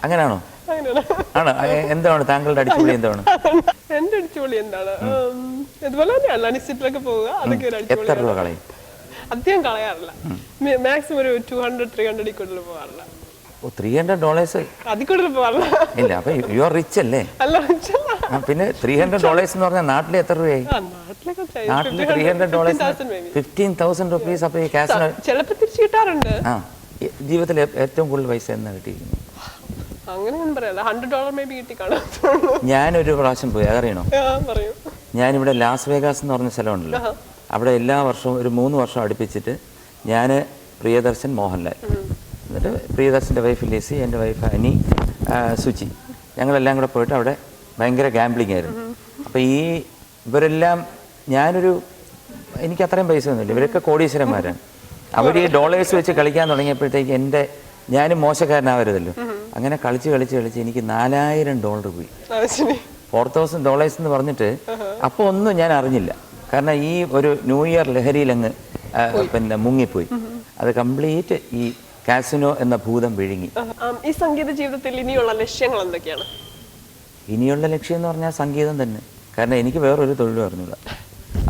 അങ്ങനെയാണോ? ആണ്. എന്താണ് താങ്കളുടെ അടിച്ചുപൊളി? എന്താണ് എന്റെ അടിച്ചുപൊളി? എന്താണ് ഇതുപോലെ തന്നെയാണ് അനിശ്ചിതത്തിലൊക്കെ പോവുക. അതൊക്കെ ഒരു അടിച്ചുപൊളി. എത്ര രൂപ കളയും? അധികം കളയാറില്ല. മാക്സിമം ഒരു 200-300 കൂടുതൽ പോകാറില്ല. $300 അതിൽ കൂടുതൽ പോകാറില്ല. ഇല്ല. അപ്പൊ യു ആർ റിച്ച് അല്ലേ? അല്ല, റിച്ച് അല്ല. പിന്നെ $300 എന്ന് പറഞ്ഞാൽ നാട്ടിൽ എത്ര രൂപയായി? നാട്ടില് $300 15,000 അപ്പൊ ഈ ക്യാഷിന് ചിലപ്പോ തിരിച്ചു കിട്ടാറുണ്ട്. ജീവിതത്തിൽ ഏറ്റവും കൂടുതൽ പൈസ എന്നാ കിട്ടിയിരിക്കുന്നു? അങ്ങനെയൊന്നും പറയാല്ല. $100 മേ ബി കിട്ടി കാണാം. ഞാനൊരു പ്രാവശ്യം പോയി, അതറിയണോ? പറയൂ. ഞാനിവിടെ ലാസ് വേഗാസ് എന്ന് പറഞ്ഞ സ്ഥലമുണ്ടല്ലോ, അവിടെ എല്ലാ വർഷവും ഒരു 3 വർഷം അടുപ്പിച്ചിട്ട് ഞാൻ, പ്രിയദർശൻ, മോഹൻലാൽ, എന്നിട്ട് പ്രിയദർശൻ്റെ വൈഫ് ലിസി, എൻ്റെ വൈഫ് അനി, സുചി, ഞങ്ങളെല്ലാം കൂടെ പോയിട്ട് അവിടെ ഭയങ്കര ഗാംബ്ലിംഗ് ആയിരുന്നു. അപ്പോൾ ഈ ഇവരെല്ലാം, എനിക്ക് അത്രയും പൈസ ഒന്നുമില്ല, ഇവരൊക്കെ കോടീശ്വരന്മാരാണ്. അവർ ഈ ഡോളേഴ്സ് വെച്ച് കളിക്കാൻ തുടങ്ങിയപ്പോഴത്തേക്ക് ഞാനും മോശക്കാരനാവരുതല്ലോ. അങ്ങനെ കളിച്ച് എനിക്ക് $4,000 പോയി. $4,000 എന്ന് പറഞ്ഞിട്ട് അപ്പോൾ ഒന്നും ഞാൻ അറിഞ്ഞില്ല. കാരണം ഈ ഒരു ന്യൂ ഇയർ ലഹരിയിലങ്ങ് പിന്നെ മുങ്ങിപ്പോയി. അത് കംപ്ലീറ്റ് ഈ കാസിനോ എന്ന ഭൂതം വിഴുങ്ങി. ഈ സംഗീത ജീവിതത്തിൽ ഇനിയുള്ള ലക്ഷ്യങ്ങൾ എന്തൊക്കെയാണ്? ഇനിയുള്ള ലക്ഷ്യം എന്ന് പറഞ്ഞാൽ സംഗീതം തന്നെ. കാരണം എനിക്ക് വേറൊരു തൊഴിലും അറിഞ്ഞില്ല.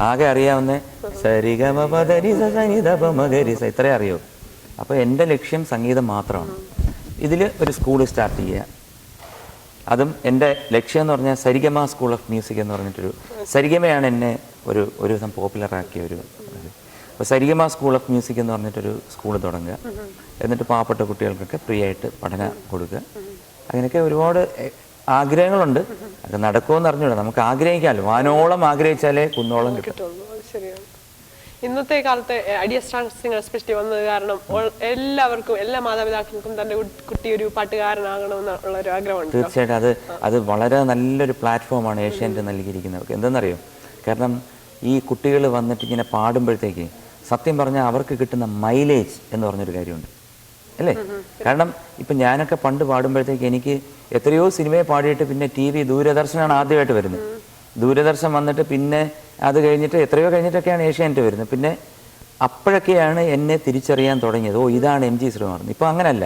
ആകെ അറിയാവുന്ന സരിഗമപദരിസ ഇത്രേ അറിയോ. അപ്പോൾ എൻ്റെ ലക്ഷ്യം സംഗീതം മാത്രമാണ്. ഇതിൽ ഒരു സ്കൂൾ സ്റ്റാർട്ട് ചെയ്യുക. അതും എൻ്റെ ലക്ഷ്യം എന്ന് പറഞ്ഞാൽ സരിഗമ സ്കൂൾ ഓഫ് മ്യൂസിക് എന്ന് പറഞ്ഞിട്ടൊരു, സരിഗമയാണ് എന്നെ ഒരു വിധം പോപ്പുലറാക്കിയ ഒരു. അപ്പോൾ സരിഗമ സ്കൂൾ ഓഫ് മ്യൂസിക് എന്ന് പറഞ്ഞിട്ടൊരു സ്കൂൾ തുടങ്ങുക. എന്നിട്ട് പാവപ്പെട്ട കുട്ടികൾക്കൊക്കെ ഫ്രീ ആയിട്ട് പഠനം കൊടുക്കുക. അങ്ങനെയൊക്കെ ഒരുപാട് ആഗ്രഹങ്ങളുണ്ട്. അത് നടക്കുമെന്ന് അറിഞ്ഞൂടാ. നമുക്ക് ആഗ്രഹിക്കാമല്ലോ. വാനോളം ആഗ്രഹിച്ചാലേ കുന്നോളം കിട്ടും. ശരിയാണ്. ഇന്നത്തെ കാലത്ത് ഐഡിയ സ്റ്റാർ സിംഗർ എസ്പെഷ്യലി വന്നത് കാരണം എല്ലാവർക്കും, എല്ലാ മാതാപിതാക്കൾക്കും തന്റെ കുട്ടി ഒരു പാട്ടുകാരനാകണമെന്നുള്ള ഒരു ആഗ്രഹമുണ്ട്. തീർച്ചയായിട്ടും അത് വളരെ നല്ലൊരു പ്ലാറ്റ്ഫോമാണ് ഏഷ്യാനെറ്റ് നൽകിയിരിക്കുന്നവർക്ക്. എന്തെന്നറിയോ? കാരണം ഈ കുട്ടികൾ വന്നിട്ട് ഇങ്ങനെ പാടുമ്പോഴത്തേക്ക് സത്യം പറഞ്ഞാൽ അവർക്ക് കിട്ടുന്ന മൈലേജ് എന്ന് പറഞ്ഞൊരു കാര്യമുണ്ട് അല്ലേ? കാരണം ഇപ്പം ഞാനൊക്കെ പണ്ട് പാടുമ്പോഴത്തേക്ക് എനിക്ക് എത്രയോ സിനിമയെ പാടിയിട്ട് പിന്നെ TV, ദൂരദർശനാണ് ആദ്യമായിട്ട് വരുന്നത്. ദൂരദർശൻ വന്നിട്ട് പിന്നെ അത് കഴിഞ്ഞിട്ട് എത്രയോ കഴിഞ്ഞിട്ടൊക്കെയാണ് ഏഷ്യാനെറ്റ് വരുന്നത്. പിന്നെ അപ്പോഴൊക്കെയാണ് എന്നെ തിരിച്ചറിയാൻ തുടങ്ങിയത്. ഓ, ഇതാണ് MG ശ്രീകുമാർ. ഇപ്പോൾ അങ്ങനല്ല.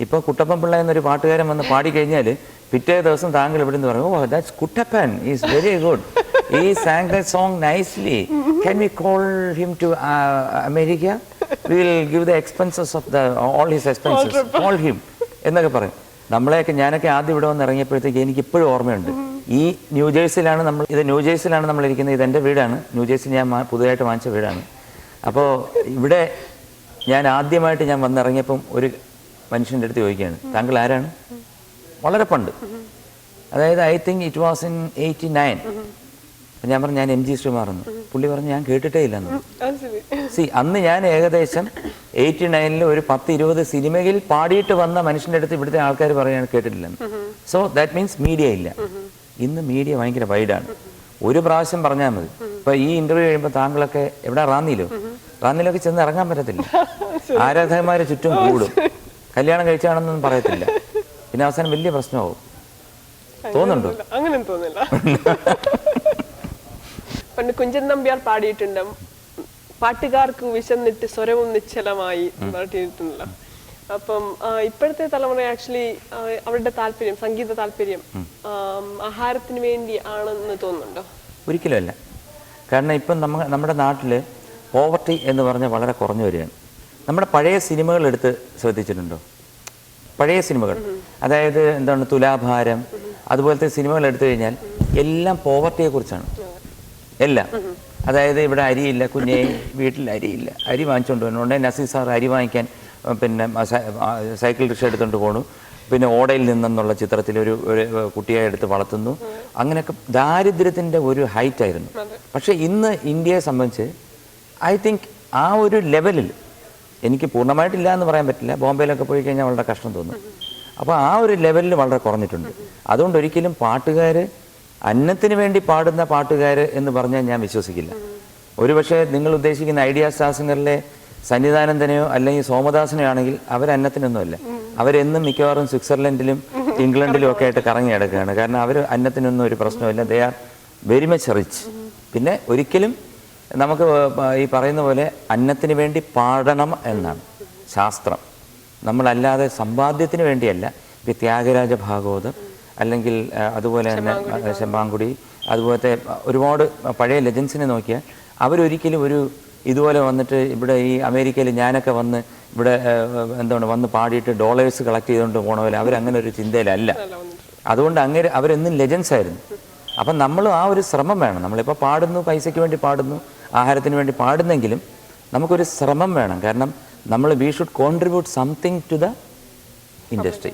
ഇപ്പോൾ കുട്ടപ്പൻ പിള്ള എന്നൊരു പാട്ടുകാരൻ വന്ന് പാടിക്കഴിഞ്ഞാൽ പിറ്റേ ദിവസം താങ്കൾ ഇവിടെ നിന്ന് പറയും, oh that's Kuttappan, is very good, he sang that song nicely, can we call him to America, we will give the expenses of all his expenses, call him എന്നൊക്കെ പറയും. ഞാനൊക്കെ ആദ്യം ഇവിടെ വന്ന് ഇറങ്ങിയപ്പോഴത്തേക്ക് എനിക്ക് ഇപ്പോഴും ഓർമ്മയുണ്ട്. ഈ ന്യൂജേഴ്സിയിലാണ് നമ്മൾ ഇരിക്കുന്നത്. ഇതെൻ്റെ വീടാണ്. ന്യൂജേഴ്സിൽ ഞാൻ പുതുതായിട്ട് വാങ്ങിച്ച വീടാണ്. അപ്പോൾ ഇവിടെ ഞാൻ ആദ്യമായിട്ട് വന്നിറങ്ങിയപ്പം ഒരു മനുഷ്യൻ്റെ അടുത്ത് ചോദിക്കുകയാണ്, താങ്കൾ ആരാണ്? വളരെ പണ്ട്, അതായത് I think it was in 89. അപ്പം ഞാൻ പറഞ്ഞു, ഞാൻ MG ശ്രീകുമാർ എന്ന്. പുള്ളി പറഞ്ഞു, ഞാൻ കേട്ടിട്ടേ ഇല്ലെന്ന്. അന്ന് ഞാൻ ഏകദേശം 89 ഒരു 10-20 സിനിമയിൽ പാടിയിട്ട് വന്ന മനുഷ്യൻ്റെ അടുത്ത് ഇവിടുത്തെ ആൾക്കാർ പറയാൻ കേട്ടിട്ടില്ലെന്ന്. സോ ദാറ്റ് മീൻസ് മീഡിയ ഇല്ല. ഇന്ന് മീഡിയ ഭയങ്കര വൈഡാണ്. ഒരു പ്രാവശ്യം പറഞ്ഞാൽ മതി. ഇപ്പൊ ഈ ഇന്റർവ്യൂ കഴിയുമ്പോൾ താങ്കളൊക്കെ എവിടെ റാന്നിയിലൊക്കെ ചെന്ന് ഇറങ്ങാൻ പറ്റത്തില്ല. ആരാധകന്മാരെ ചുറ്റും കൂടും. കല്യാണം കഴിച്ചാണെന്നൊന്നും പറയത്തില്ല. പിന്നെ അവസാനം വലിയ പ്രശ്നമാവും. തോന്നുന്നുണ്ടോ? അങ്ങനെ തോന്നില്ല. പണ്ട് കുഞ്ചൻ നമ്പ്യാർ പാടിയിട്ടുണ്ട്, പാട്ടുകാർക്ക് വിശന്നിട്ട് സ്വരവും നിശ്ചലമായി പാടിയിട്ടുണ്ടല്ലോ. അപ്പം ഇപ്പോഴത്തെ തലമുറ ആക്ച്വലി അവരുടെ താല്പര്യം, സംഗീത താല്പര്യം ആഹാരത്തിന് വേണ്ടി ആണെന്ന് തോന്നുന്നുണ്ടോ? ഒരിക്കലും അല്ല. കാരണം ഇപ്പം നമ്മുടെ നാട്ടിൽ പോവർട്ടി എന്ന് പറഞ്ഞാൽ വളരെ കുറഞ്ഞു വരികയാണ്. നമ്മുടെ പഴയ സിനിമകൾ എടുത്ത് ശ്രദ്ധിച്ചിട്ടുണ്ടോ? പഴയ സിനിമകൾ, അതായത് എന്താണ് തുലാഭാരം, അതുപോലത്തെ സിനിമകൾ എടുത്തു കഴിഞ്ഞാൽ എല്ലാം പോവർട്ടിയെക്കുറിച്ചാണ്. എല്ലാം, അതായത് ഇവിടെ അരിയില്ല, കുഞ്ഞെ വീട്ടിൽ അരിയില്ല, അരി വാങ്ങിച്ചുകൊണ്ട് വന്നുകൊണ്ട് നസീർ സാർ അരി വാങ്ങിക്കാൻ പിന്നെ സൈക്കിൾ റിക്ഷ എടുത്തുകൊണ്ട് പോകണു. പിന്നെ ഓടയിൽ നിന്നെന്നുള്ള ചിത്രത്തിൽ ഒരു കുട്ടിയെ എടുത്ത് വളർത്തുന്നു. അങ്ങനെയൊക്കെ ദാരിദ്ര്യത്തിൻ്റെ ഒരു ഹൈറ്റായിരുന്നു. പക്ഷേ ഇന്ന് ഇന്ത്യയെ സംബന്ധിച്ച് ഐ തിങ്ക് ആ ഒരു ലെവലിൽ, എനിക്ക് പൂർണ്ണമായിട്ടില്ല എന്ന് പറയാൻ പറ്റില്ല, ബോംബെയിലൊക്കെ പോയി കഴിഞ്ഞാൽ വളരെ കഷ്ടം തോന്നും. അപ്പോൾ ആ ഒരു ലെവലിൽ വളരെ കുറഞ്ഞിട്ടുണ്ട്. അതുകൊണ്ട് ഒരിക്കലും പാട്ടുകാർ, അന്നത്തിന് വേണ്ടി പാടുന്ന പാട്ടുകാർ എന്ന് പറഞ്ഞാൽ ഞാൻ വിശ്വസിക്കില്ല. ഒരുപക്ഷെ നിങ്ങൾ ഉദ്ദേശിക്കുന്ന ഐഡിയ സ്റ്റാർ സിംഗറിലെ സന്നിധാനന്ദനെയോ അല്ലെങ്കിൽ സോമദാസനെയോ ആണെങ്കിൽ അവരന്നത്തിനൊന്നുമല്ല. അവരെന്നും മിക്കവാറും സ്വിറ്റ്സർലൻഡിലും ഇംഗ്ലണ്ടിലും ഒക്കെ ആയിട്ട് കറങ്ങി കിടക്കുകയാണ്. കാരണം അവർ അന്നത്തിനൊന്നും ഒരു പ്രശ്നമില്ല. They are very much rich. പിന്നെ ഒരിക്കലും നമുക്ക് ഈ പറയുന്ന പോലെ അന്നത്തിന് വേണ്ടി പാടണം എന്നാണ് ശാസ്ത്രം. നമ്മളല്ലാതെ സമ്പാദ്യത്തിന് വേണ്ടിയല്ല. ഇപ്പം ത്യാഗരാജ ഭാഗവതർ അല്ലെങ്കിൽ അതുപോലെ തന്നെ ശമ്പാങ്കുടി അതുപോലത്തെ ഒരുപാട് പഴയ ലെജൻസിനെ നോക്കിയാൽ അവരൊരിക്കലും ഒരു ഇതുപോലെ വന്നിട്ട് ഇവിടെ ഈ അമേരിക്കയിൽ ഞാനൊക്കെ വന്ന് ഇവിടെ എന്താണ് വന്ന് പാടിയിട്ട് ഡോളേഴ്സ് കളക്ട് ചെയ്തുകൊണ്ട് പോകണ പോലെ അവരങ്ങനെ ഒരു ചിന്തയിലല്ല. അതുകൊണ്ട് അങ്ങനെ അവരെന്നും ലെജൻസ് ആയിരുന്നു. അപ്പം നമ്മൾ ആ ഒരു ശ്രമം വേണം. നമ്മളിപ്പോൾ പാടുന്നു, പൈസയ്ക്ക് വേണ്ടി പാടുന്നു, ആഹാരത്തിന് വേണ്ടി പാടുന്നെങ്കിലും നമുക്കൊരു ശ്രമം വേണം. കാരണം നമ്മൾ we should contribute something to the industry,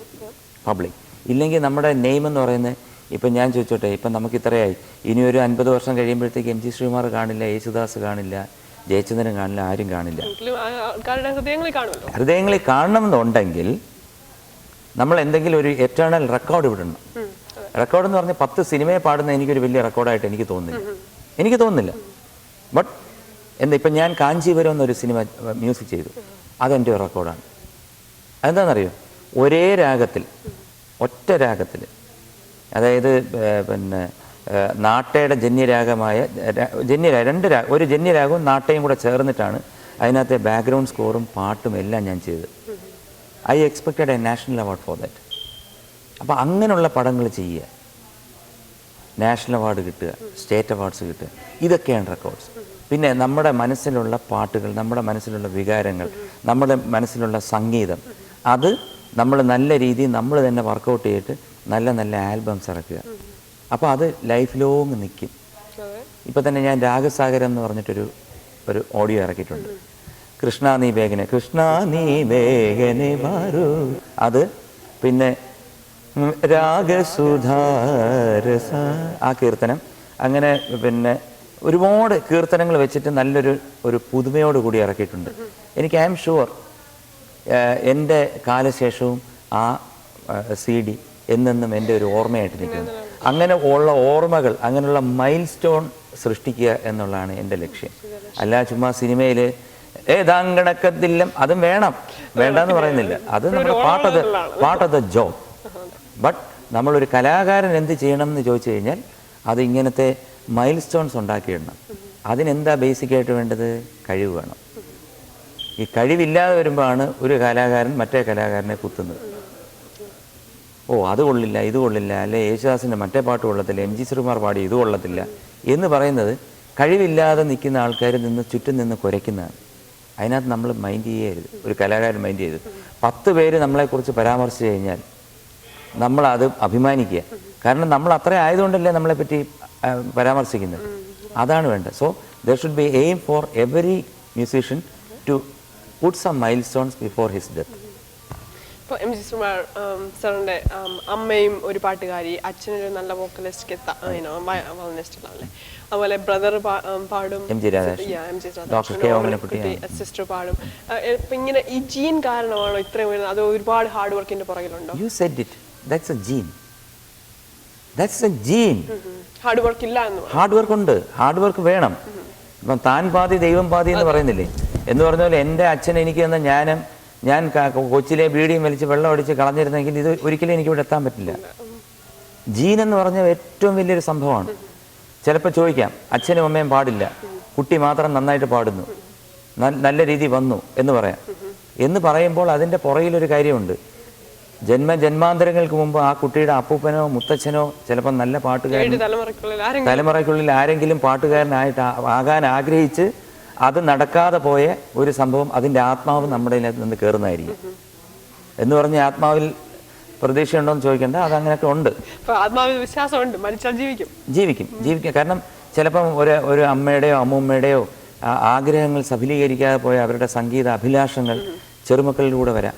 public. ഇല്ലെങ്കിൽ നമ്മുടെ നെയിം എന്ന് പറയുന്നത് ഇപ്പം ഞാൻ ചോദിച്ചോട്ടെ, ഇപ്പം നമുക്ക് ഇത്രയായി, ഇനി ഒരു 50 വർഷം കഴിയുമ്പോഴത്തേക്ക് എം ജി ശ്രീകുമാർ കാണില്ല, യേശുദാസ് കാണില്ല, ജയചന്ദ്രൻ കാണില്ല, ആരും കാണില്ല. ഹൃദയങ്ങളിൽ കാണണമെന്നുണ്ടെങ്കിൽ നമ്മൾ എന്തെങ്കിലും ഒരു എറ്റേണൽ റെക്കോർഡ് വിടണം. റെക്കോർഡ് എന്ന് പറഞ്ഞാൽ 10 സിനിമയെ പാടുന്ന എനിക്കൊരു വലിയ റെക്കോർഡായിട്ട് എനിക്ക് തോന്നുന്നില്ല. ബട്ട് ഇപ്പം ഞാൻ കാഞ്ചീപുരം എന്നൊരു സിനിമ മ്യൂസിക് ചെയ്തു, അതെൻ്റെ ഒരു റെക്കോർഡാണ്. അതെന്താണെന്നറിയോ? ഒരേ രാഗത്തിൽ, ഒറ്റ രാഗത്തിൽ, അതായത് പിന്നെ നാട്ടയുടെ ജന്യരാഗമായ ഒരു ജന്യരാഗവും നാട്ടയും കൂടെ ചേർന്നിട്ടാണ് അതിനകത്തെ ബാക്ക്ഗ്രൗണ്ട് സ്കോറും പാട്ടും എല്ലാം ഞാൻ ചെയ്തത്. I expected A national award for that. അപ്പോൾ അങ്ങനെയുള്ള പടങ്ങൾ ചെയ്യുക, നാഷണൽ അവാർഡ് കിട്ടുക, സ്റ്റേറ്റ് അവാർഡ്സ് കിട്ടുക, ഇതൊക്കെയാണ് റെക്കോർഡ്സ്. പിന്നെ നമ്മുടെ മനസ്സിലുള്ള പാട്ടുകൾ, നമ്മുടെ മനസ്സിലുള്ള വികാരങ്ങൾ, നമ്മുടെ മനസ്സിലുള്ള സംഗീതം, അത് നമ്മൾ നല്ല രീതിയിൽ നമ്മൾ തന്നെ വർക്കൗട്ട് ചെയ്തിട്ട് നല്ല നല്ല ആൽബംസ് ഇറക്കുക. അപ്പോൾ അത് ലൈഫ് ലോങ് നിൽക്കും. ഇപ്പം തന്നെ ഞാൻ രാഗസാഗരം എന്ന് പറഞ്ഞിട്ടൊരു ഓഡിയോ ഇറക്കിയിട്ടുണ്ട്. കൃഷ്ണ നീ വേഗനെ മാറൂ, അത് പിന്നെ രാഗസുധാരസ ആ കീർത്തനം, അങ്ങനെ പിന്നെ ഒരുപാട് കീർത്തനങ്ങൾ വെച്ചിട്ട് നല്ലൊരു പുതുമയോട് കൂടി ഇറക്കിയിട്ടുണ്ട്. എനിക്ക് ഐ എം ഷുവർ എൻ്റെ കാലശേഷവും ആ CD എന്നെന്നും എൻ്റെ ഒരു ഓർമ്മയായിട്ട് നിൽക്കുന്നു. അങ്ങനെ ഉള്ള ഓർമ്മകൾ, അങ്ങനെയുള്ള മൈൽ സ്റ്റോൺ സൃഷ്ടിക്കുക എന്നുള്ളതാണ് എൻ്റെ ലക്ഷ്യം. അല്ല ചുമ്മാ സിനിമയിൽ ഏതാങ്കണക്കത്തില്ല, അതും വേണ്ടെന്ന് പറയുന്നില്ല, അത് നമ്മുടെ part of the job. But നമ്മളൊരു കലാകാരൻ എന്ത് ചെയ്യണം എന്ന് ചോദിച്ചു കഴിഞ്ഞാൽ അത് ഇങ്ങനത്തെ മൈൽ സ്റ്റോൺസ് ഉണ്ടാക്കിയിടണം. അതിനെന്താ ബേസിക്കായിട്ട് വേണ്ടത്? കഴിവ് വേണം. ഈ കഴിവില്ലാതെ വരുമ്പോഴാണ് ഒരു കലാകാരൻ മറ്റേ കലാകാരനെ കുത്തുന്നത്. അത് കൊള്ളില്ല, ഇത് കൊള്ളില്ല, അല്ലെ യേശുദാസിൻ്റെ മറ്റേ പാട്ട് കൊള്ളത്തില്ല, എം ജി ശ്രീകുമാർ പാടി ഇത് കൊള്ളത്തില്ല എന്ന് പറയുന്നത് കഴിവില്ലാതെ നിൽക്കുന്ന ആൾക്കാർ ചുറ്റും നിന്ന് കുരയ്ക്കുന്നതാണ്. അതിനകത്ത് നമ്മൾ മൈൻഡ് ചെയ്യരുത്. ഒരു കലാകാരൻ മൈൻഡ് ചെയ്ത് 10 പേര് നമ്മളെക്കുറിച്ച് പരാമർശിച്ചു കഴിഞ്ഞാൽ നമ്മളത് അഭിമാനിക്കുക. കാരണം നമ്മൾ അത്ര ആയതുകൊണ്ടല്ലേ നമ്മളെപ്പറ്റി പരാമർശിക്കുന്നത്. അതാണ് വേണ്ടത്. So there should be aim for every musician to put some milestones before his death. ഇപ്പോൾ എം ജി ശ്രീകുമാർ സാറിൻ്റെ അമ്മയും ഒരു പാട്ടുകാരി, അച്ഛനൊരു നല്ല വോക്കലിസ്റ്റ് വോളനിസ്റ്റാണല്ലേ, അതുപോലെ ബ്രദർ പാടും, സിസ്റ്റർ പാടും. ഇങ്ങനെ ഈ ജീൻ കാരണമാണോ ഇത്രയും വരുന്നത്, അത് ഒരുപാട് ഹാർഡ് വർക്കിന്റെ പുറകിലുണ്ടോ? You said it. That's a gene. That's a gene. Hard work ഇല്ല എന്ന്. ഹാർഡ് വർക്ക് ഉണ്ട്, ഹാർഡ് വർക്ക് വേണം. ഇപ്പം താൻ പാതി ദൈവം പാതി എന്ന് പറയുന്നില്ലേ, എന്ന് പറഞ്ഞ പോലെ എൻ്റെ അച്ഛൻ എനിക്ക് തന്ന ഞാൻ കൊച്ചിലെ ബീഡിയും വലിച്ച് വെള്ളം അടിച്ച് കളഞ്ഞിരുന്നെങ്കിൽ ഇത് ഒരിക്കലും എനിക്കിവിടെ എത്താൻ പറ്റില്ല. ജീൻ എന്ന് പറഞ്ഞ ഏറ്റവും വലിയൊരു സംഭവമാണ്. ചിലപ്പോൾ ചോദിക്കാം, അച്ഛനും അമ്മയും പാടില്ല, കുട്ടി മാത്രം നന്നായിട്ട് പാടുന്നു, നല്ല രീതി വന്നു എന്ന് പറയാം. എന്ന് പറയുമ്പോൾ അതിൻ്റെ പുറകിലൊരു കാര്യമുണ്ട്. ജന്മാന്തരങ്ങൾക്ക് മുമ്പ് ആ കുട്ടിയുടെ അപ്പൂപ്പനോ മുത്തച്ഛനോ ചിലപ്പോൾ നല്ല പാട്ടുകാരൻ, തലമുറയ്ക്കുള്ളിൽ ആരെങ്കിലും പാട്ടുകാരനായിട്ട് ആകാൻ ആഗ്രഹിച്ച് അത് നടക്കാതെ പോയ ഒരു സംഭവം, അതിൻ്റെ ആത്മാവ് നമ്മുടെ നിന്ന് കയറുന്നതായിരിക്കും. എന്ന് പറഞ്ഞ് ആത്മാവിൽ പ്രതീക്ഷയുണ്ടോ എന്ന് ചോദിക്കേണ്ട, അതങ്ങനെയൊക്കെ ഉണ്ട്. ആത്മാവിൽ വിശ്വാസമുണ്ട്, മരിച്ചാൽ ജീവിക്കും. കാരണം ചിലപ്പം ഒരു അമ്മയുടെയോ അമ്മൂമ്മയുടെയോ ആഗ്രഹങ്ങൾ സഫലീകരിക്കാതെ പോയ അവരുടെ സംഗീത അഭിലാഷങ്ങൾ ചെറുമക്കളിലൂടെ വരാം.